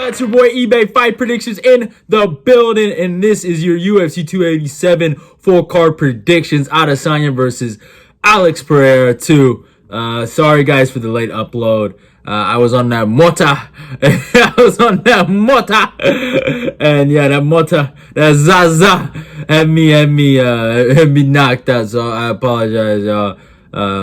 It's your boy eBay Fight Predictions in the building, and this is your UFC 287 full card predictions. Adesanya versus Alex Pereira 2. Sorry guys for the late upload. I was on that mota. And yeah, that mota, that Zaza had me knocked out. So I apologize, y'all.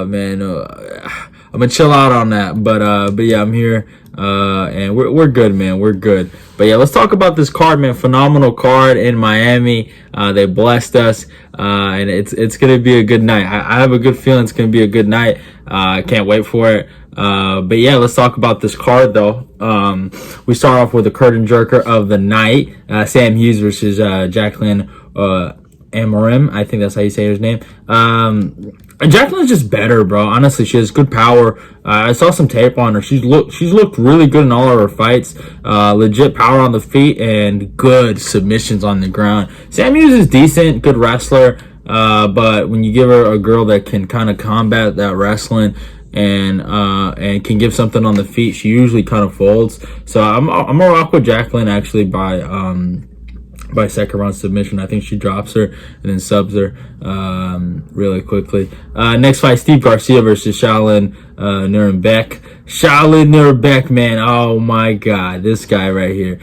Man, I'm gonna chill out on that. But yeah, I'm here. And we're good, man. We're good. But yeah, let's talk about this card, man. Phenomenal card in Miami. They blessed us, and it's gonna be a good night. I have a good feeling it's gonna be a good night. I can't wait for it. But yeah, let's talk about this card though. We start off with the curtain jerker of the night, Sam Hughes versus Jaqueline Amorim. I think that's how you say his name. Jaqueline's just better, bro. Honestly, she has good power. I saw some tape on her. She's looked really good in all of her fights. Legit power on the feet and good submissions on the ground. Sam Hughes is decent, good wrestler. But when you give her a girl that can kind of combat that wrestling and can give something on the feet, she usually kind of folds. So I'm gonna rock with Jaqueline actually by second round submission. I think she drops her and then subs her really quickly. Next fight, Steve Garcia versus Shaolin Nuerdanbieke. Shaolin Nuerdanbieke, man, oh my god, this guy right here.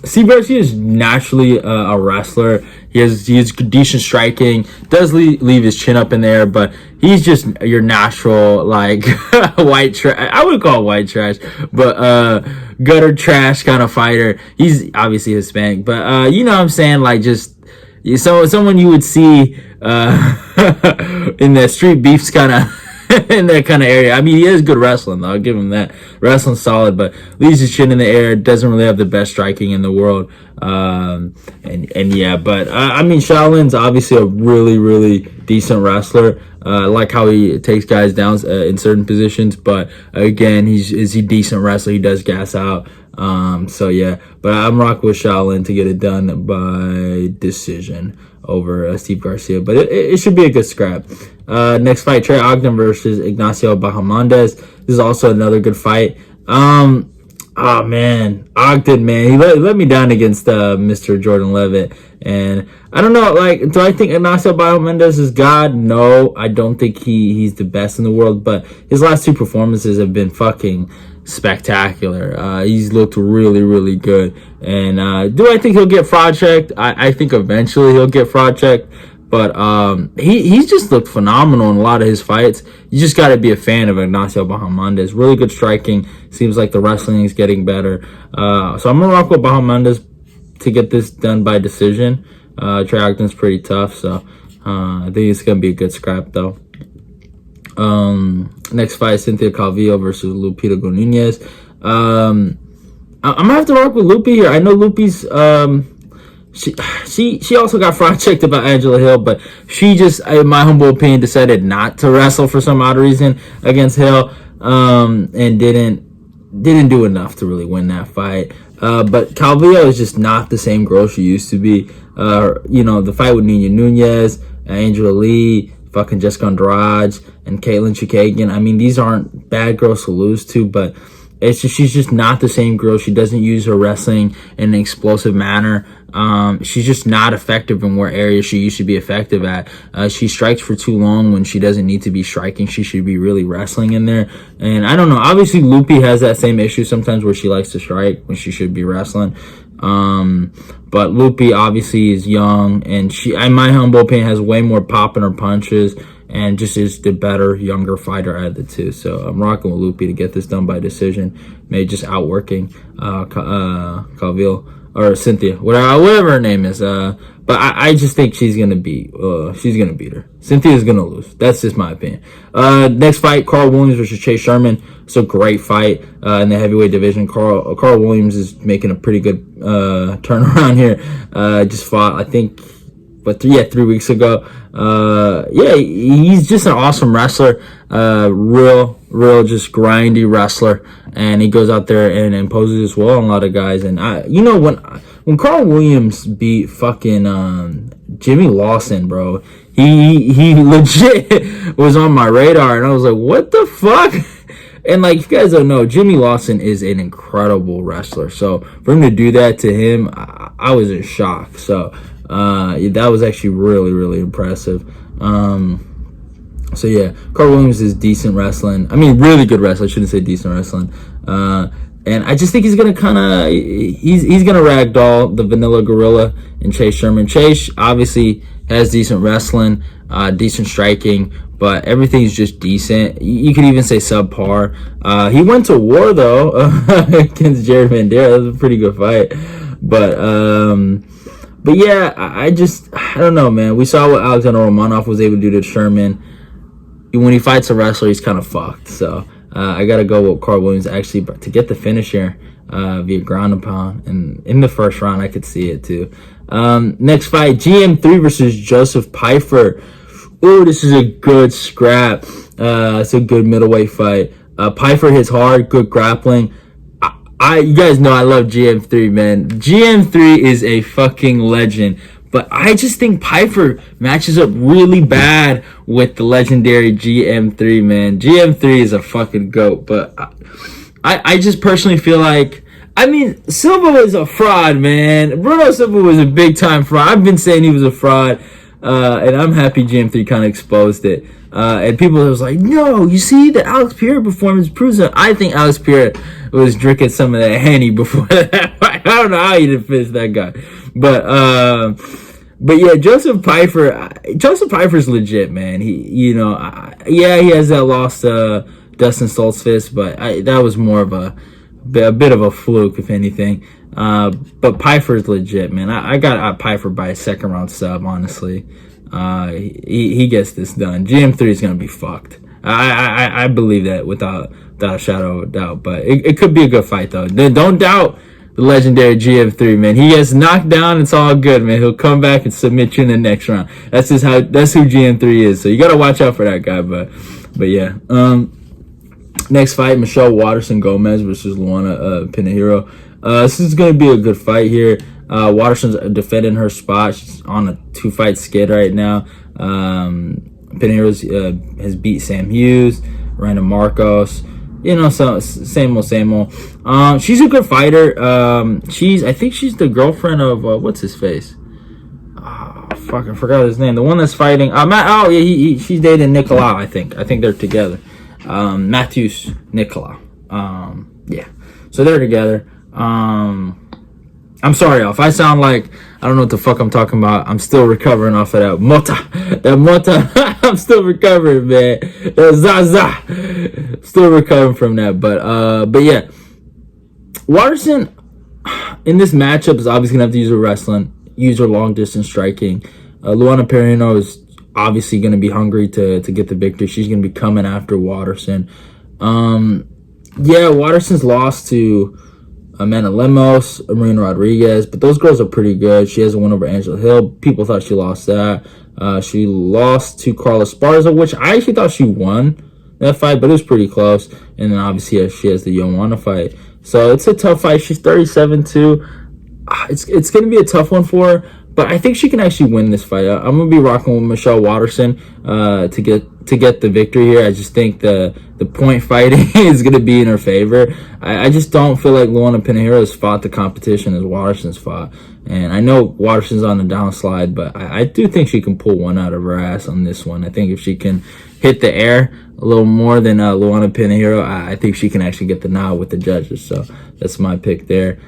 Steve Garcia is naturally a wrestler. He has decent striking, does leave his chin up in there, but he's just your natural, like, white trash. I would call it white trash, but gutter trash kind of fighter. He's obviously Hispanic, but you know what I'm saying? Like, just someone you would see in the street beefs kind of in that kind of area. I mean, he is good wrestling, though. I'll give him that. Wrestling's solid, but leaves his chin in the air. Doesn't really have the best striking in the world. And yeah, but I mean, Shaolin's obviously a really decent wrestler. I like how he takes guys down in certain positions, but again, is he decent wrestler? He does gas out. So yeah, but I'm rocking with Shaolin to get it done by decision over Steve Garcia, but it should be a good scrap. Next fight, Trey Ogden versus Ignacio Bahamondes. This is also another good fight. Oh man, Ogden, man, he let me down against Mr. Jordan Levitt, and I don't know, like, do I think Ignacio Bahamondes is God? No, I don't think he's the best in the world, but his last two performances have been fucking spectacular. He's looked really good, and do I think he'll get fraud checked? I think eventually he'll get fraud checked, but he's just looked phenomenal in a lot of his fights. You just got to be a fan of Ignacio Bahamondes. Really good striking. Seems like the wrestling is getting better. So I'm gonna rock with Bahamondes to get this done by decision. Trey Ogden's pretty tough, so I think it's gonna be a good scrap though. Next fight, Cynthia Calvillo versus Lupita Godinez. I'm gonna have to rock with Lupi here. I know Lupi's she also got fraud checked about Angela Hill, but she just, in my humble opinion, decided not to wrestle for some odd reason against Hill, and didn't do enough to really win that fight. But Calvillo is just not the same girl she used to be. You know, the fight with Nina Nunes, Angela Lee, fucking Jessica Andrade, and Caitlin Chikagian. I mean, these aren't bad girls to lose to, but it's just, she's just not the same girl. She doesn't use her wrestling in an explosive manner. She's just not effective in where areas she used to be effective at. She strikes for too long when she doesn't need to be striking. She should be really wrestling in there. And I don't know. Obviously, Lupi has that same issue sometimes where she likes to strike when she should be wrestling. But Lupi obviously is young, and she, in my humble opinion, has way more pop in her punches, and just is the better, younger fighter out of the two. So I'm rocking with Lupi to get this done by decision. Maybe just outworking Calvillo or Cynthia, whatever her name is. But I just think she's gonna beat her. Cynthia's gonna lose. That's just my opinion. Next fight, Karl Williams versus Chase Sherman. It's a great fight in the heavyweight division. Karl Williams is making a pretty good turnaround here. Just fought, I think, 3 weeks ago. Yeah, he's just an awesome wrestler. Real just grindy wrestler, and he goes out there and imposes his will on a lot of guys. And you know, when Karl Williams beat fucking Jimmy Lawson, bro, he legit was on my radar, and I was like, what the fuck? And like, if you guys don't know, Jimmy Lawson is an incredible wrestler. So for him to do that to him, I was in shock. So that was actually really, really impressive. So yeah, Karl Williams is decent wrestling. I mean, really good wrestling. I shouldn't say decent wrestling. And I just think he's gonna he's gonna ragdoll the Vanilla Gorilla and Chase Sherman. Chase obviously has decent wrestling, decent striking, but everything's just decent. You could even say subpar. He went to war though against Jared Vanderaa. That was a pretty good fight. But yeah, I don't know, man. We saw what Alexander Romanov was able to do to Sherman. When he fights a wrestler, he's kind of fucked. So I got to go with Karl Williams actually to get the finish here via ground and pound. And in the first round, I could see it too. Next fight, GM3 versus Joseph Pyfer. Ooh, this is a good scrap. It's a good middleweight fight. Pyfer hits hard, good grappling. You guys know I love GM3, man. GM3 is a fucking legend. But I just think Pyfer matches up really bad with the legendary GM3, man. GM3 is a fucking GOAT. But I just personally feel like, I mean, Silva was a fraud, man. Bruno Silva was a big time fraud. I've been saying he was a fraud. And I'm happy GM3 kind of exposed it. And people was like, no, you see the Alex Pereira performance proves it. I think Alex Pereira was drinking some of that Henny before that fight. I don't know how he didn't finish that guy. But yeah, Joseph Pyfer's legit, man. He has that loss to Dustin Stoltzfus, but that was more of a bit of a fluke, if anything. But Pyfer's legit, man. I got Pyfer by a second round sub, honestly. He gets this done. GM3 is gonna be fucked. I believe that without a shadow of a doubt. But it could be a good fight though. Don't doubt the legendary GM3, man. He gets knocked down, it's all good, man. He'll come back and submit you in the next round. That's who GM3 is. So you gotta watch out for that guy. But yeah. Next fight, Michelle Waterson-Gomez versus Luana Pinheiro. This is gonna be a good fight here. Waterson's defending her spot. She's on a 2-fight skid right now. Pinheiro has beat Sam Hughes, Randa Marcos. You know, so same old. She's a good fighter. I think she's the girlfriend of what's his face? I forgot his name. The one that's fighting. She's dating Nicolau. I think they're together. Matthews Nicolau. Yeah. So they're together. I'm sorry, if I sound like I don't know what the fuck I'm talking about. I'm still recovering off of that mota. I'm still recovering, man. Still recovering from that. But yeah, Waterson in this matchup is obviously gonna have to use her wrestling, use her long distance striking. Luana Pinheiro is obviously gonna be hungry to get the victory. She's gonna be coming after Waterson. Yeah, Waterson's lost to Amanda Lemos, Marina Rodriguez, but those girls are pretty good. She has a win over Angela Hill. People thought she lost that. She lost to Carla Esparza, which I actually thought she won that fight, but it was pretty close. And then obviously she has the Joanna fight. So it's a tough fight. She's 37-2. It's going to be a tough one for her, but I think she can actually win this fight. I'm going to be rocking with Michelle Waterson to get the victory here. I just think the point fighting is going to be in her favor. I just don't feel like Luana Pinheiro has fought the competition as Waterson's fought. And I know Waterson's on the downslide, but I do think she can pull one out of her ass on this one. I think if she can hit the air a little more than Luana Pinheiro, I think she can actually get the nod with the judges. So that's my pick there.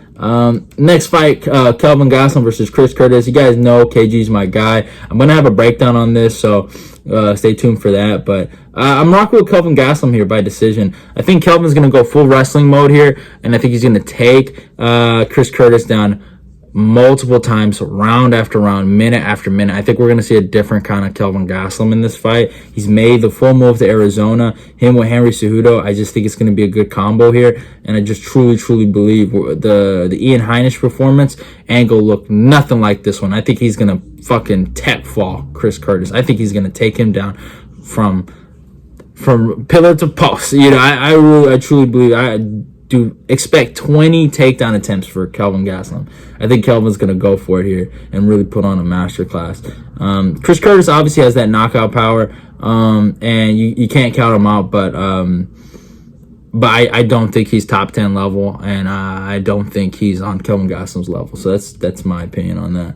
Next fight, Kelvin Gastelum versus Chris Curtis. You guys know KG's my guy. I'm going to have a breakdown on this, so stay tuned for that. But I'm rocking with Kelvin Gastelum here by decision. I think Kelvin's going to go full wrestling mode here, and I think he's going to take Chris Curtis down multiple times, round after round, minute after minute. I think we're going to see a different kind of Kelvin Gastelum in this fight. He's made the full move to Arizona. Him with Henry Cejudo, I just think it's going to be a good combo here. And I just truly believe the Ian Heinisch performance angle looked nothing like this one. I think he's going to fucking tech fall Chris Curtis. I think he's going to take him down from pillar to post. You know, I truly believe. I do expect 20 takedown attempts for Kelvin Gastelum. I think Kelvin's going to go for it here and really put on a masterclass. Chris Curtis obviously has that knockout power, and you can't count him out, but but I don't think he's top 10 level, and I don't think he's on Kelvin Gastelum's level. So that's my opinion on that.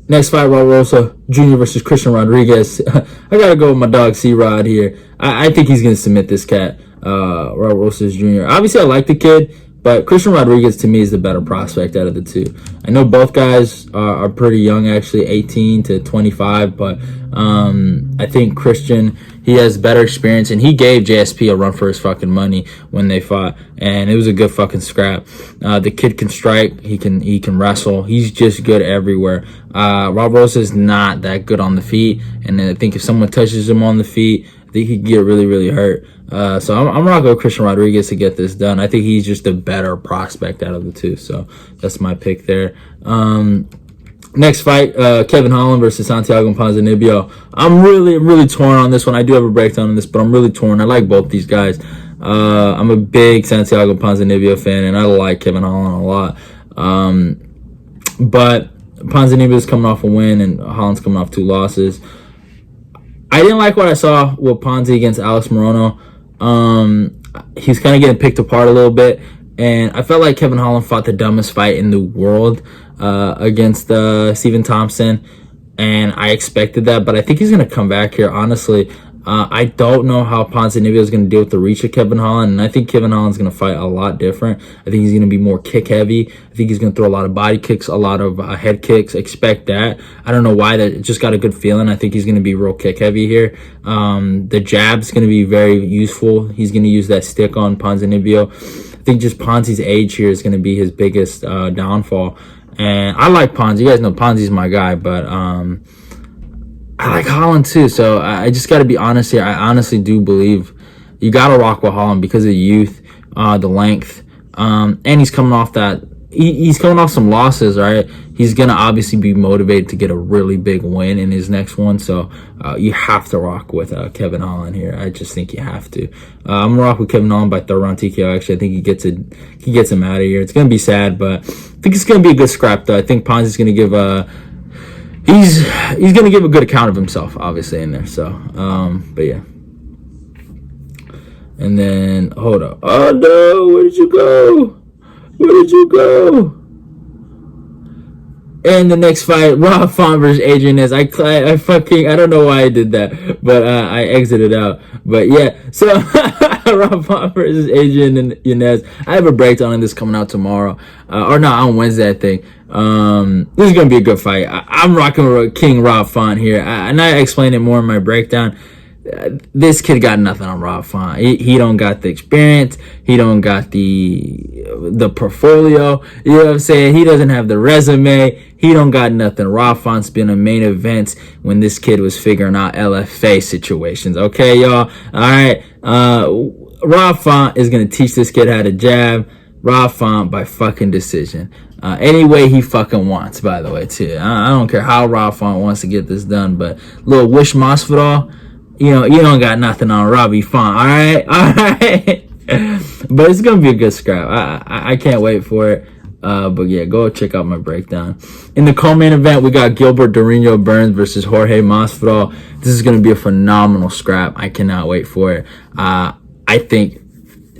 Next fight, Raul Rosa Jr. versus Christian Rodriguez. I gotta go with my dog C-Rod here. I think he's gonna submit this cat, Raul Rosa Jr. Obviously, I like the kid, but Christian Rodriguez to me is the better prospect out of the two. I know both guys are pretty young, actually, 18 to 25, but I think Christian, he has better experience, and he gave JSP a run for his fucking money when they fought, and it was a good fucking scrap. The kid can strike, he can wrestle, he's just good everywhere. Raul Rosa is not that good on the feet, and I think if someone touches him on the feet, I think he could get really, really hurt. So I'm rocking with Christian Rodriguez to get this done. I think he's just a better prospect out of the two, so that's my pick there. Next fight, Kevin Holland versus Santiago Ponzinibbio. I'm really torn on this one. I do have a breakdown on this, but I'm really torn. I like both these guys. I'm a big Santiago Ponzinibbio fan, and I like Kevin Holland a lot. But Ponzinibbio's coming off a win, and Holland's coming off 2 losses. I didn't like what I saw with Ponzi against Alex Morono. He's kind of getting picked apart a little bit, and I felt like Kevin Holland fought the dumbest fight in the world against Stephen Thompson, and I expected that, but I think he's going to come back here, honestly. I don't know how Ponzinibbio is going to deal with the reach of Kevin Holland, and I think Kevin Holland's going to fight a lot different. I think he's going to be more kick heavy. I think he's going to throw a lot of body kicks, a lot of head kicks. Expect that. I don't know why, that just got a good feeling. I think he's going to be real kick heavy here. The jab's going to be very useful. He's going to use that stick on Ponzinibbio. I think just Ponzi's age here is going to be his biggest downfall. And I like Ponzi. You guys know Ponzi's my guy, but I like Holland too, so I just got to be honest here. I honestly do believe you got to rock with Holland because of the youth, the length, and he's coming off that. He's coming off some losses, right? He's going to obviously be motivated to get a really big win in his next one, so you have to rock with Kevin Holland here. I just think you have to. I'm going to rock with Kevin Holland by third round TKO, actually. I think he gets him out of here. It's going to be sad, but I think it's going to be a good scrap, though. I think Ponzi's going to give he's going to give a good account of himself, obviously, in there. So, but yeah. And then, hold up. Oh, no. Where did you go? Where did you go? And the next fight, Rob Font versus Adrian. I don't know why I did that, but I exited out. But yeah, so Rob Font versus Adrian and Yanez. I have a breakdown on this coming out tomorrow, or no, on Wednesday, I think. This is gonna be a good fight. I'm rocking with King Rob Font here, and I explained it more in my breakdown. This kid got nothing on Rob Font. He don't got the experience. He don't got the portfolio. You know what I'm saying? He doesn't have the resume. He don't got nothing. Rob Font's been in main events when this kid was figuring out LFA situations. Okay, y'all? All right. Rob Font is going to teach this kid how to jab. Rob Font by fucking decision. Any way he fucking wants, by the way, too. I don't care how Rob Font wants to get this done, but little Wish Masvidal, you don't got nothing on Robbie Font, all right? But it's going to be a good scrap. I can't wait for it. But yeah, go check out my breakdown. In the co-main event, we got Gilbert Durinho Burns versus Jorge Masvidal. This is going to be a phenomenal scrap. I cannot wait for it. I think,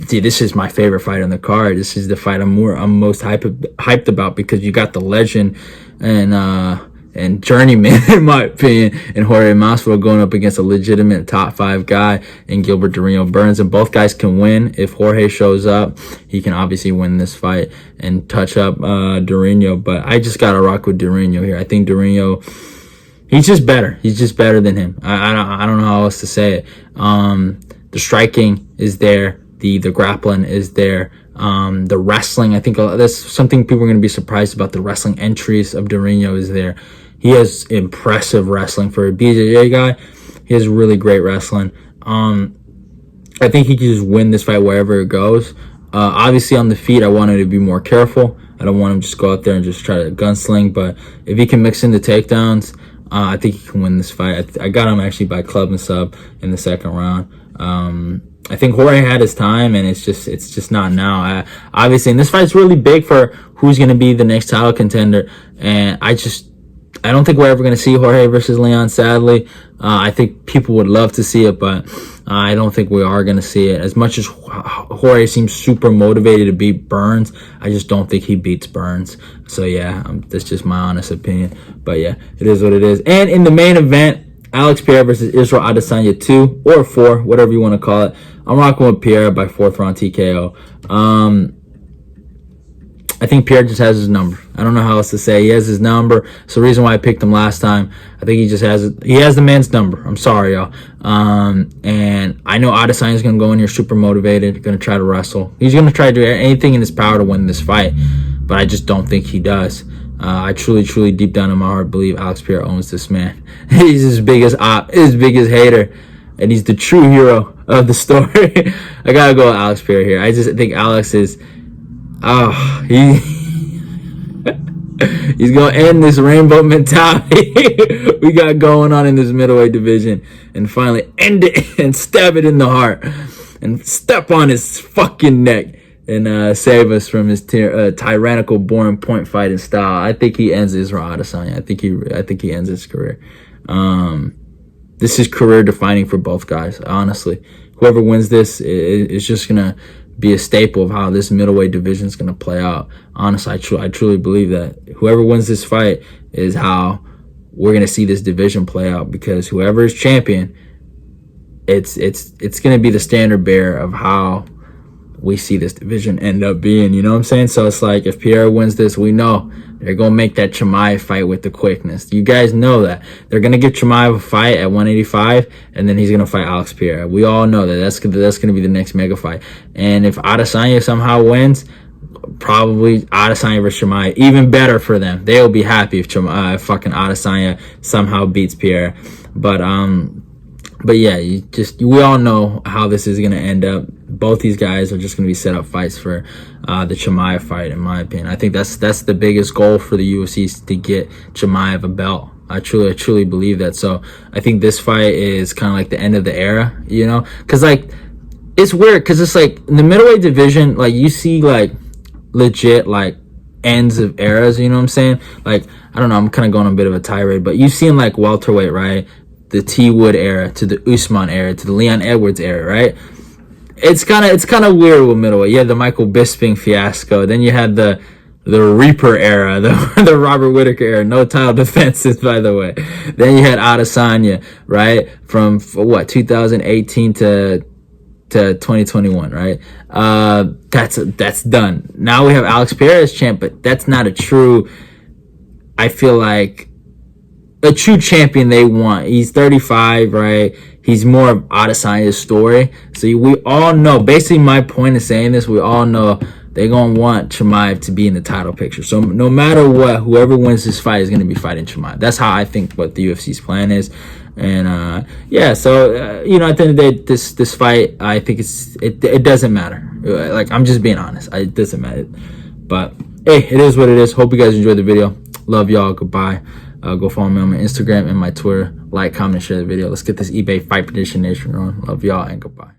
this is my favorite fight on the card. This is the fight I'm most hyped about because you got the legend and journeyman, in my opinion, and Jorge Masvidal going up against a legitimate top 5 guy in Gilbert Durinho Burns, and both guys can win. If Jorge shows up, he can obviously win this fight and touch up Durinho, but I just gotta rock with Durinho here. I think Durinho, he's just better. He's just better than him. I don't know how else to say it. The striking is there. The grappling is there. The wrestling, I think that's something people are going to be surprised about. The wrestling entries of Durinho is there. He has impressive wrestling for a BJJ guy. He has really great wrestling. I think he can just win this fight wherever it goes. Obviously on the feet, I want him to be more careful. I don't want him to just go out there and just try to gunsling, but if he can mix in the takedowns, I think he can win this fight. I got him actually by club and sub in the second round. I think Jorge had his time, and it's just not now. Obviously, and this fight's really big for who's going to be the next title contender, and I I don't think we're ever going to see Jorge versus Leon, sadly. I think people would love to see it, but I don't think we are going to see it. As much as Jorge seems super motivated to beat Burns, I just don't think he beats Burns. So, yeah, that's just my honest opinion. But, yeah, it is what it is. And in the main event, Alex Pereira versus Israel Adesanya 2 or 4, whatever you want to call it. I'm rocking with Pereira by 4th round TKO. I think Pierre just has his number. I don't know how else to say. He has his number. It's the reason why I picked him last time. I think he just has it. He has the man's number. I'm sorry, y'all. And I know Adesanya's going to go in here super motivated, going to try to wrestle. He's going to try to do anything in his power to win this fight, but I just don't think he does. I truly, deep down in my heart, believe Alex Pereira owns this man. He's his biggest his biggest hater, and he's the true hero of the story. I got to go with Alex Pereira here. I just think Alex is... he's gonna end this rainbow mentality we got going on in this middleweight division and finally end it and stab it in the heart and step on his fucking neck and save us from his tyrannical, boring point fighting style. I think he ends Israel Adesanya. I think he ends his career. This is career defining for both guys, honestly. Whoever wins this is just gonna be a staple of how this middleweight division is going to play out. Honestly, I truly believe that whoever wins this fight is how we're going to see this division play out, because whoever is champion, it's going to be the standard bearer of how we see this division end up being. You know what I'm saying? So it's like, if Pierre wins this, we know they're going to make that Chimaev fight with the quickness. You guys know that. They're going to give Chimaev a fight at 185, and then he's going to fight Alex Pereira. We all know that that's going to be the next mega fight. And if Adesanya somehow wins, probably Adesanya versus Chimaev. Even better for them. They'll be happy if fucking Adesanya somehow beats Pereira. But yeah, we all know how this is going to end up. Both these guys are just going to be set up fights for the Chimaev fight, in my opinion. I think that's the biggest goal for the UFC, is to get Chimaev a belt. I truly believe that. So I think this fight is kind of like the end of the era, you know? Because, like, it's weird, because it's like in the middleweight division, like, you see, like, legit, like, ends of eras, you know what I'm saying? Like, I don't know, I'm kind of going on a bit of a tirade, but you've seen, like, welterweight, right? The T Wood era to the Usman era to the Leon Edwards era, right? It's kind of weird with middleweight. You had the Michael Bisping fiasco, then you had the Reaper era, the Robert Whittaker era, no title defenses, by the way. Then you had Adesanya, right, from what, 2018 to 2021, right? That's done. Now we have Alex Pereira as champ, but that's not a true, I feel like, a true champion they want. He's 35, right? He's more of Adesanya's story. So we all know, basically my point of saying this, we all know they're going to want Chimaev to be in the title picture. So no matter what, whoever wins this fight is going to be fighting Chimaev. That's how I think what the UFC's plan is. And yeah, so you know, at the end of the day, this fight, I think it doesn't matter. Like, I'm just being honest. It doesn't matter. But hey, it is what it is. Hope you guys enjoyed the video. Love y'all. Goodbye. Go follow me on my Instagram and my Twitter. Like, comment, and share the video. Let's get this eBay Fight Prediction Nation on. Love y'all, and goodbye.